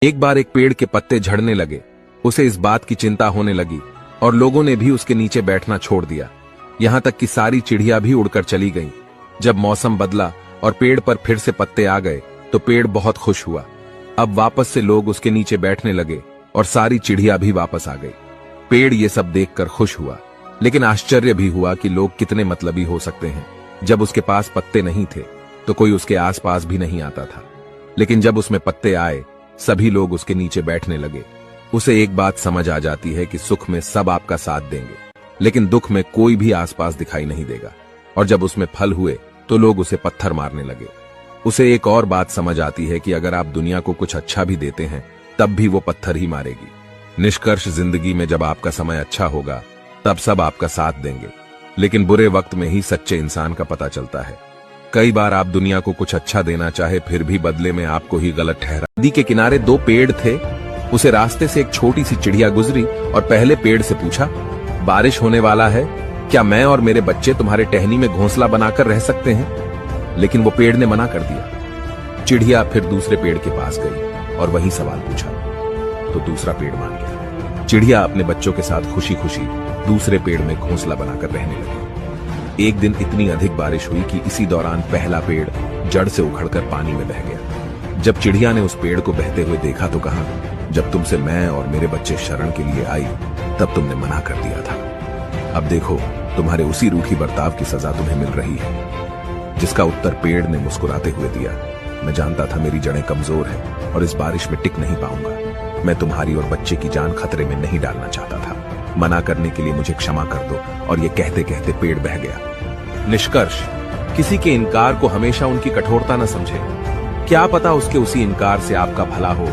एक बार एक पेड़ के पत्ते झड़ने लगे। उसे इस बात की चिंता होने लगी और लोगों ने भी उसके नीचे बैठना छोड़ दिया। यहां तक कि सारी चिड़िया भी उड़कर चली गईं। जब मौसम बदला और पेड़ पर फिर से पत्ते आ गए तो पेड़ बहुत खुश हुआ। अब वापस से लोग उसके नीचे बैठने लगे और सारी चिड़िया भी वापस आ गई। पेड़ ये सब देखकर खुश हुआ, लेकिन आश्चर्य भी हुआ कि लोग कितने मतलबी हो सकते हैं। जब उसके पास पत्ते नहीं थे तो कोई उसके आसपास भी नहीं आता था, लेकिन जब उसमें पत्ते आए सभी लोग उसके नीचे बैठने लगे। उसे एक बात समझ आ जाती है कि सुख में सब आपका साथ देंगे, लेकिन दुख में कोई भी आसपास दिखाई नहीं देगा। और जब उसमें फल हुए तो लोग उसे पत्थर मारने लगे। उसे एक और बात समझ आती है कि अगर आप दुनिया को कुछ अच्छा भी देते हैं तब भी वो पत्थर ही मारेगी। निष्कर्ष, जिंदगी में जब आपका समय अच्छा होगा तब सब आपका साथ देंगे, लेकिन बुरे वक्त में ही सच्चे इंसान का पता चलता है। कई बार आप दुनिया को कुछ अच्छा देना चाहे फिर भी बदले में आपको ही गलत ठहरा। नदी के किनारे दो पेड़ थे। उसे रास्ते से एक छोटी सी चिड़िया गुजरी और पहले पेड़ से पूछा, बारिश होने वाला है, क्या मैं और मेरे बच्चे तुम्हारे टहनी में घोंसला बनाकर रह सकते हैं? लेकिन वो पेड़ ने मना कर दिया। चिड़िया फिर दूसरे पेड़ के पास गई और वही सवाल पूछा तो दूसरा पेड़ मान गया। चिड़िया अपने बच्चों के साथ खुशी खुशी दूसरे पेड़ में घोंसला बनाकर रहने लगी। एक दिन इतनी अधिक बारिश हुई कि इसी दौरान पहला पेड़ जड़ से उखड़कर पानी में बह गया। जब चिड़िया ने उस पेड़ को बहते हुए देखा तो कहा, जब तुमसे मैं और मेरे बच्चे शरण के लिए आई तब तुमने मना कर दिया था। अब देखो, तुम्हारे उसी रूठी बर्ताव की सजा तुम्हें मिल रही है। जिसका उत्तर पेड़ ने मुस्कुराते हुए दिया, मैं जानता था मेरी जड़ें कमजोर हैं और इस बारिश में टिक नहीं पाऊंगा। मैं तुम्हारी और बच्चे की जान खतरे में नहीं डालना चाहता था। मना करने के लिए मुझे क्षमा कर दो। और ये कहते कहते पेड़ बह गया। निष्कर्ष, किसी के इनकार को हमेशा उनकी कठोरता न समझे। क्या पता उसके उसी इनकार से आपका भला हो।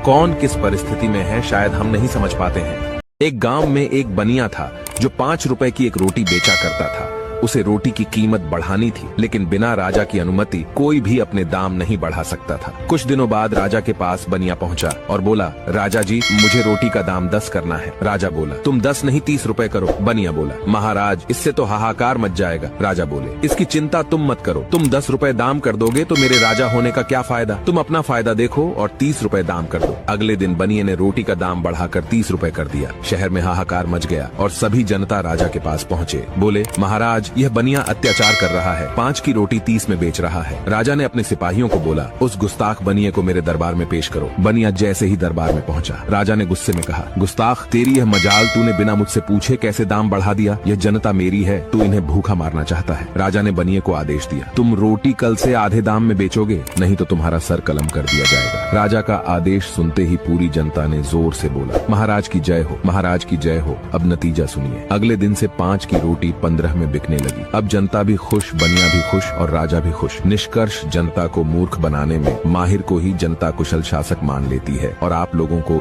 कौन किस परिस्थिति में है शायद हम नहीं समझ पाते हैं। एक गांव में एक बनिया था जो 5 रुपए की एक रोटी बेचा करता था। उसे रोटी की कीमत बढ़ानी थी, लेकिन बिना राजा की अनुमति कोई भी अपने दाम नहीं बढ़ा सकता था। कुछ दिनों बाद राजा के पास बनिया पहुंचा और बोला, राजा जी, मुझे रोटी का दाम 10 करना है। राजा बोला, तुम 10 नहीं 30 रुपए करो। बनिया बोला, महाराज, इससे तो हाहाकार मच जाएगा। राजा बोले, इसकी चिंता तुम मत करो। तुम 10 रुपए दाम कर दोगे तो मेरे राजा होने का क्या फायदा। तुम अपना फायदा देखो और 30 रुपए दाम कर दो। अगले दिन बनिए ने रोटी का दाम बढ़ाकर 30 रुपए कर दिया। शहर में हाहाकार मच गया और सभी जनता राजा के पास पहुंचे। बोले, महाराज, यह बनिया अत्याचार कर रहा है, 5 की रोटी 30 में बेच रहा है। राजा ने अपने सिपाहियों को बोला, उस गुस्ताख बनिए को मेरे दरबार में पेश करो। बनिया जैसे ही दरबार में पहुंचा, राजा ने गुस्से में कहा, गुस्ताख, तेरी यह मजाल, तूने बिना मुझसे पूछे कैसे दाम बढ़ा दिया। यह जनता मेरी है, तू इन्हें भूखा मारना चाहता है। राजा ने बनिए को आदेश दिया, तुम रोटी कल से आधे दाम में बेचोगे, नहीं तो तुम्हारा सर कलम कर दिया जाएगा। राजा का आदेश सुनते ही पूरी जनता ने जोर से बोला, महाराज की जय हो, महाराज की जय हो। अब नतीजा सुनिए। अगले दिन से 5 की रोटी 15 में बिकने लगी। अब जनता भी खुश, बनिया भी खुश और राजा भी खुश। निष्कर्ष, जनता को मूर्ख बनाने में माहिर को ही जनता कुशल शासक मान लेती है और आप लोगों को